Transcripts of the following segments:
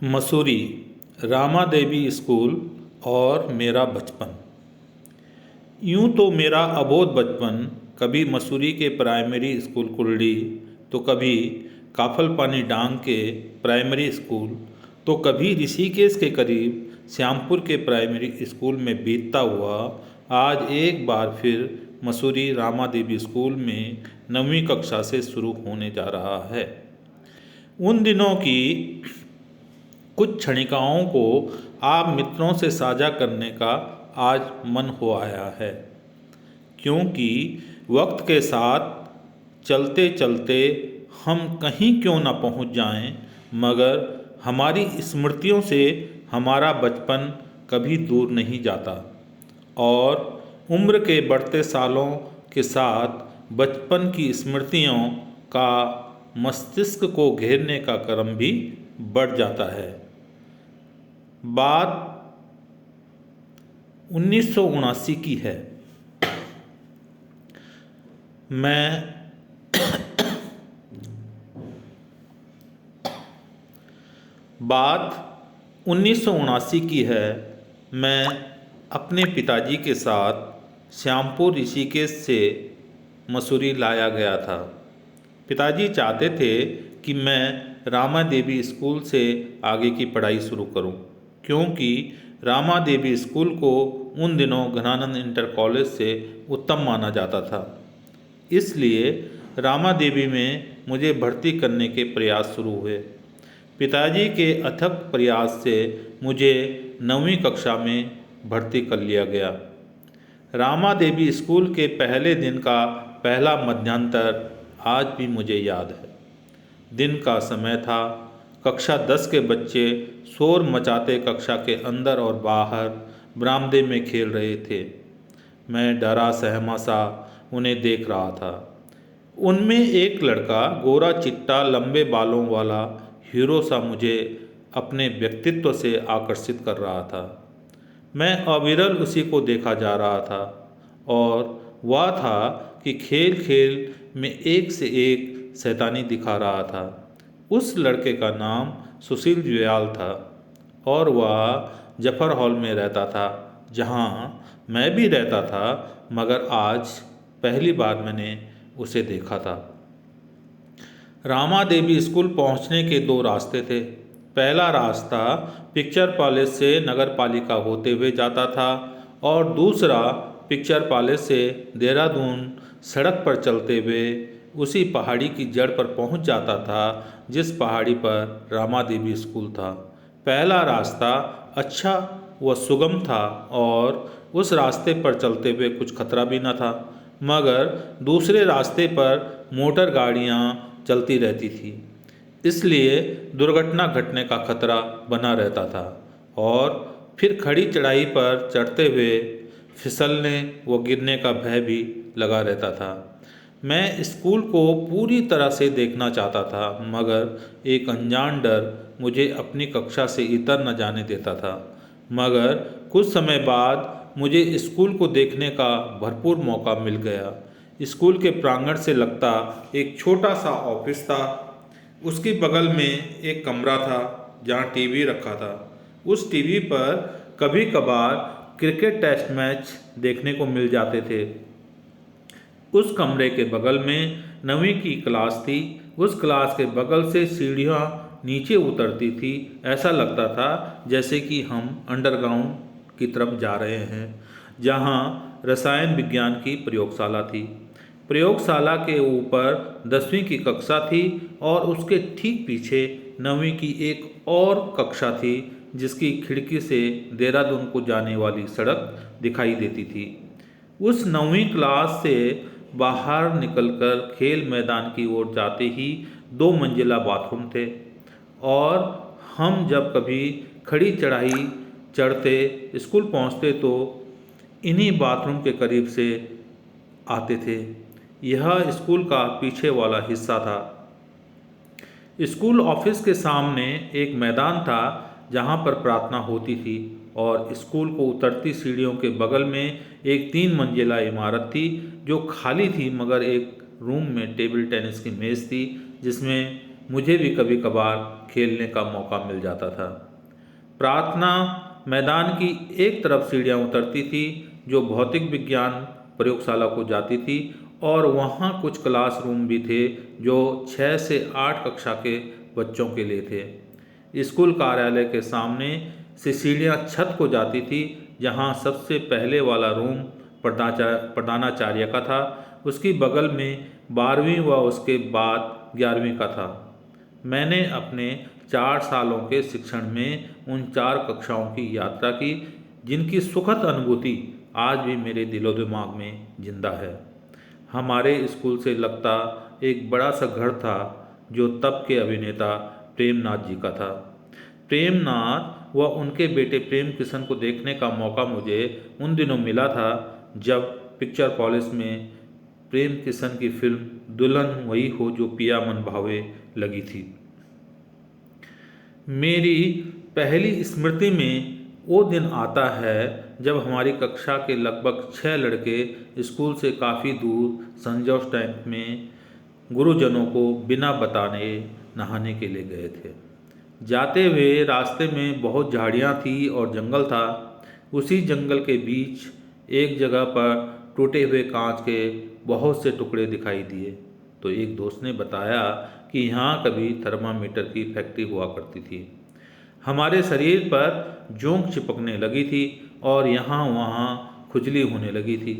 मसूरी, रामा देवी school और मेरा बचपन। यूँ तो मेरा अबोध बचपन कभी मसूरी के प्राइमरी स्कूल कुलडी, तो कभी काफल पानी डांग के प्राइमरी स्कूल, तो कभी ऋषिकेश के करीब श्यामपुर के प्राइमरी स्कूल में बीतता हुआ आज एक बार फिर मसूरी रामा देवी स्कूल में 9वीं कक्षा से शुरू होने जा रहा है। उन दिनों की कुछ क्षणिकाओं को आप मित्रों से साझा करने का आज मन हो आया है, क्योंकि वक्त के साथ चलते चलते हम कहीं क्यों न पहुंच जाएं, मगर हमारी स्मृतियों से हमारा बचपन कभी दूर नहीं जाता और उम्र के बढ़ते सालों के साथ बचपन की स्मृतियों का मस्तिष्क को घेरने का क्रम भी बढ़ जाता है। बात 1979 की है। बात 1979 की है। मैं अपने पिताजी के साथ श्यामपुर ऋषिकेश से मसूरी लाया गया था। पिताजी चाहते थे कि मैं रामा देवी स्कूल से आगे की पढ़ाई शुरू करूं, क्योंकि रामा देवी स्कूल को उन दिनों घनानंद इंटर कॉलेज से उत्तम माना जाता था। इसलिए रामा देवी में मुझे भर्ती करने के प्रयास शुरू हुए। पिताजी के अथक प्रयास से मुझे 9वीं कक्षा में भर्ती कर लिया गया। रामा देवी स्कूल के पहले दिन का पहला मध्यांतर आज भी मुझे याद है। दिन का समय था। कक्षा 10 के बच्चे शोर मचाते कक्षा के अंदर और बाहर बरामदे में खेल रहे थे। मैं डरा सहमा सा उन्हें देख रहा था। उनमें एक लड़का गोरा चिट्टा लंबे बालों वाला हीरो सा मुझे अपने व्यक्तित्व से आकर्षित कर रहा था। मैं अविरल उसी को देखा जा रहा था और वह था कि खेल खेल में एक से एक शैतानी दिखा रहा था। उस लड़के का नाम सुशील जुयाल था और वह जफर हॉल में रहता था, जहाँ मैं भी रहता था, मगर आज पहली बार मैंने उसे देखा था। रामा देवी स्कूल पहुँचने के दो रास्ते थे। पहला रास्ता पिक्चर पैलेस से नगर पालिका होते हुए जाता था और दूसरा पिक्चर पैलेस से देहरादून सड़क पर चलते हुए उसी पहाड़ी की जड़ पर पहुंच जाता था जिस पहाड़ी पर रामा देवी स्कूल था। पहला रास्ता अच्छा व सुगम था और उस रास्ते पर चलते हुए कुछ खतरा भी न था, मगर दूसरे रास्ते पर मोटर गाड़ियां चलती रहती थी, इसलिए दुर्घटना घटने का खतरा बना रहता था और फिर खड़ी चढ़ाई पर चढ़ते हुए फिसलने व गिरने का भय भी लगा रहता था। मैं स्कूल को पूरी तरह से देखना चाहता था, मगर एक अनजान डर मुझे अपनी कक्षा से इतर न जाने देता था। मगर कुछ समय बाद मुझे स्कूल को देखने का भरपूर मौका मिल गया। स्कूल के प्रांगण से लगता एक छोटा सा ऑफिस था। उसके बगल में एक कमरा था जहाँ टीवी रखा था। उस टीवी पर कभी कभार क्रिकेट टेस्ट मैच देखने को मिल जाते थे। उस कमरे के बगल में 9वीं की क्लास थी। उस क्लास के बगल से सीढ़ियाँ नीचे उतरती थी। ऐसा लगता था जैसे कि हम अंडरग्राउंड की तरफ जा रहे हैं, जहाँ रसायन विज्ञान की प्रयोगशाला थी। प्रयोगशाला के ऊपर 10वीं की कक्षा थी और उसके ठीक पीछे 9वीं की एक और कक्षा थी, जिसकी खिड़की से देहरादून को जाने वाली सड़क दिखाई देती थी। उस 9वीं क्लास से बाहर निकलकर खेल मैदान की ओर जाते ही 2 मंजिला बाथरूम थे और हम जब कभी खड़ी चढ़ाई चढ़ते स्कूल पहुंचते तो इन्हीं बाथरूम के करीब से आते थे। यह स्कूल का पीछे वाला हिस्सा था। स्कूल ऑफिस के सामने एक मैदान था जहाँ पर प्रार्थना होती थी और स्कूल को उतरती सीढ़ियों के बगल में एक 3 मंजिला इमारत थी जो खाली थी, मगर एक रूम में टेबल टेनिस की मेज़ थी जिसमें मुझे भी कभी कभार खेलने का मौका मिल जाता था। प्रार्थना मैदान की एक तरफ सीढ़ियाँ उतरती थी जो भौतिक विज्ञान प्रयोगशाला को जाती थी, और वहाँ कुछ क्लासरूम भी थे जो 6 से 8 कक्षा के बच्चों के लिए थे। स्कूल कार्यालय के सामने से सीढ़ियाँ छत को जाती थी, जहाँ सबसे पहले वाला रूम प्रधानाचार्य का था। उसकी बगल में 12वीं व उसके बाद 11वीं का था। मैंने अपने 4 सालों के शिक्षण में उन 4 कक्षाओं की यात्रा की, जिनकी सुखद अनुभूति आज भी मेरे दिलो दिमाग में जिंदा है। हमारे स्कूल से लगता एक बड़ा सा घर था जो तब के अभिनेता प्रेमनाथ जी का था। प्रेमनाथ व उनके बेटे प्रेम किशन को देखने का मौका मुझे उन दिनों मिला था जब पिक्चर पॉलिस में प्रेम किशन की फिल्म दुल्हन वही हो जो पिया मन भावे लगी थी। मेरी पहली स्मृति में वो दिन आता है जब हमारी कक्षा के लगभग 6 लड़के स्कूल से काफ़ी दूर संजोस टैंक में गुरुजनों को बिना बताने नहाने के लिए गए थे। जाते हुए रास्ते में बहुत झाड़ियाँ थी और जंगल था। उसी जंगल के बीच एक जगह पर टूटे हुए कांच के बहुत से टुकड़े दिखाई दिए, तो एक दोस्त ने बताया कि यहाँ कभी थर्मामीटर की फैक्ट्री हुआ करती थी। हमारे शरीर पर जोंक चिपकने लगी थी और यहाँ वहाँ खुजली होने लगी थी।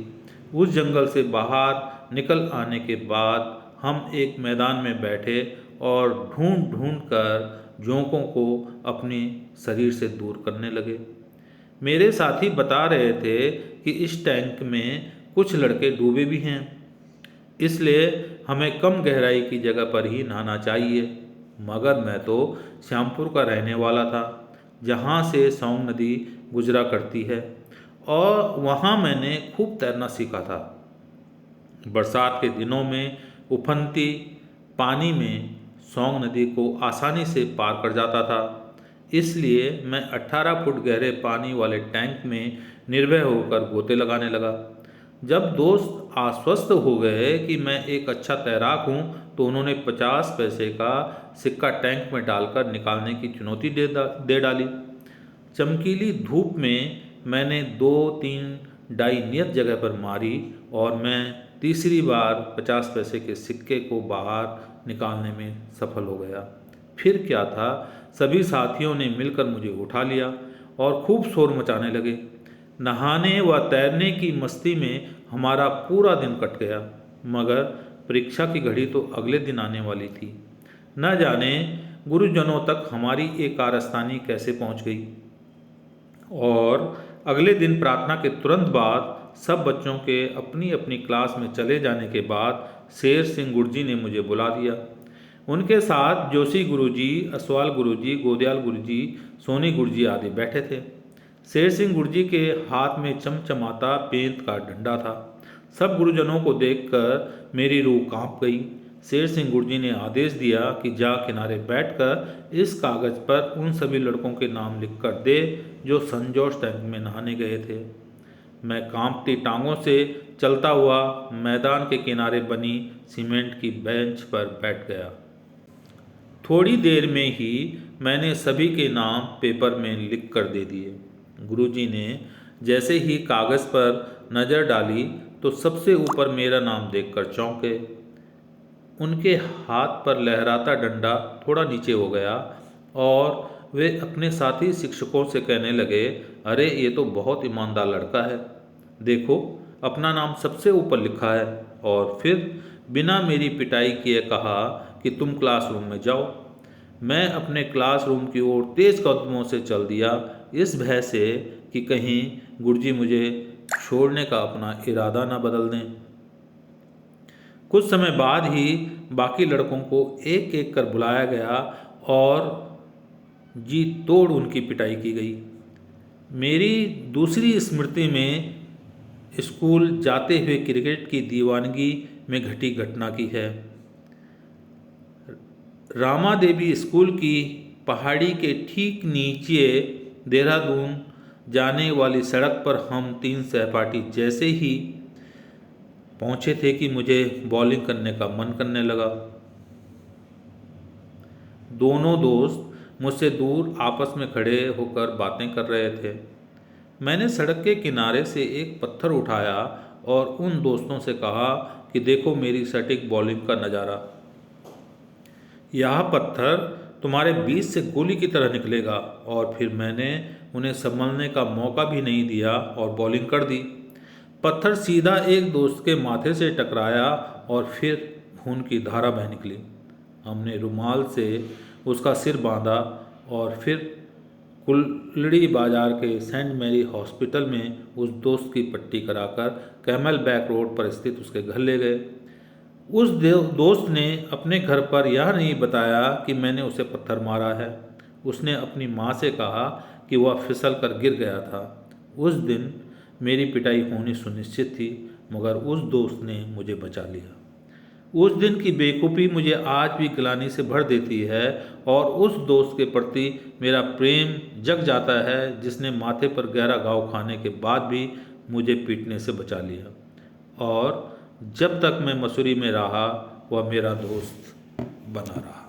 उस जंगल से बाहर निकल आने के बाद हम एक मैदान में बैठे और ढूंढ ढूंढ कर जोंकों को अपने शरीर से दूर करने लगे। मेरे साथी बता रहे थे कि इस टैंक में कुछ लड़के डूबे भी हैं, इसलिए हमें कम गहराई की जगह पर ही नहाना चाहिए। मगर मैं तो श्यामपुर का रहने वाला था, जहाँ से सौंग नदी गुजरा करती है, और वहाँ मैंने खूब तैरना सीखा था। बरसात के दिनों में उफनती पानी में सौंग नदी को आसानी से पार कर जाता था, इसलिए मैं 18 फुट गहरे पानी वाले टैंक में निर्भय होकर गोते लगाने लगा। जब दोस्त आश्वस्त हो गए कि मैं एक अच्छा तैराक हूँ, तो उन्होंने 50 पैसे का सिक्का टैंक में डालकर निकालने की चुनौती दे डाली। चमकीली धूप में मैंने 2-3 डाई नियत जगह पर मारी और मैं तीसरी बार 50 पैसे के सिक्के को बाहर निकालने में सफल हो गया। फिर क्या था, सभी साथियों ने मिलकर मुझे उठा लिया और खूब शोर मचाने लगे। नहाने व तैरने की मस्ती में हमारा पूरा दिन कट गया, मगर परीक्षा की घड़ी तो अगले दिन आने वाली थी। न जाने गुरुजनों तक हमारी एक कारस्तानी कैसे पहुंच गई, और अगले दिन प्रार्थना के तुरंत बाद सब बच्चों के अपनी अपनी क्लास में चले जाने के बाद शेर सिंह गुरुजी ने मुझे बुला दिया। उनके साथ जोशी गुरुजी, असवाल गुरुजी, गोदयाल गुरुजी, सोनी गुरुजी आदि बैठे थे। शेर सिंह गुरुजी के हाथ में चमचमाता पेंत का डंडा था। सब गुरुजनों को देखकर मेरी रूह कांप गई। शेर सिंह गुरुजी ने आदेश दिया कि जा किनारे बैठकर इस कागज पर उन सभी लड़कों के नाम लिखकर दे जो संजोश टैंक में नहाने गए थे। मैं कांपती टांगों से चलता हुआ मैदान के किनारे बनी सीमेंट की बेंच पर बैठ गया। थोड़ी देर में ही मैंने सभी के नाम पेपर में लिख कर दे दिए। गुरुजी ने जैसे ही कागज़ पर नज़र डाली तो सबसे ऊपर मेरा नाम देखकर चौंके। उनके हाथ पर लहराता डंडा थोड़ा नीचे हो गया और वे अपने साथी शिक्षकों से कहने लगे, अरे ये तो बहुत ईमानदार लड़का है, देखो अपना नाम सबसे ऊपर लिखा है। और फिर बिना मेरी पिटाई किए कहा कि तुम क्लासरूम में जाओ। मैं अपने क्लासरूम की ओर तेज कदमों से चल दिया, इस भय से कि कहीं गुरुजी मुझे छोड़ने का अपना इरादा न बदल दें। कुछ समय बाद ही बाकी लड़कों को एक एक कर बुलाया गया और जी तोड़ उनकी पिटाई की गई। मेरी दूसरी स्मृति में स्कूल जाते हुए क्रिकेट की दीवानगी में घटी घटना की है। रामा देवी स्कूल की पहाड़ी के ठीक नीचे देहरादून जाने वाली सड़क पर हम 3 सहपाठी जैसे ही पहुँचे थे कि मुझे बॉलिंग करने का मन करने लगा। दोनों दोस्त मुझसे दूर आपस में खड़े होकर बातें कर रहे थे। मैंने सड़क के किनारे से एक पत्थर उठाया और उन दोस्तों से कहा कि देखो मेरी सटीक बॉलिंग का नज़ारा। यह पत्थर तुम्हारे बीच से गोली की तरह निकलेगा। और फिर मैंने उन्हें संभलने का मौका भी नहीं दिया और बॉलिंग कर दी। पत्थर सीधा एक दोस्त के माथे से टकराया और फिर खून की धारा बह निकली। हमने रुमाल से उसका सिर बांधा और फिर कुल्लड़ी बाजार के सेंट मैरी हॉस्पिटल में उस दोस्त की पट्टी कराकर कैमल बैक रोड पर स्थित उसके घर ले गए। उस दोस्त ने अपने घर पर यह नहीं बताया कि मैंने उसे पत्थर मारा है। उसने अपनी माँ से कहा कि वह फिसल कर गिर गया था। उस दिन मेरी पिटाई होनी सुनिश्चित थी, मगर उस दोस्त ने मुझे बचा लिया। उस दिन की बेवकूफ़ी मुझे आज भी ग्लानि से भर देती है और उस दोस्त के प्रति मेरा प्रेम जग जाता है जिसने माथे पर गहरा घाव खाने के बाद भी मुझे पीटने से बचा लिया। और जब तक मैं मसूरी में रहा वह मेरा दोस्त बना रहा।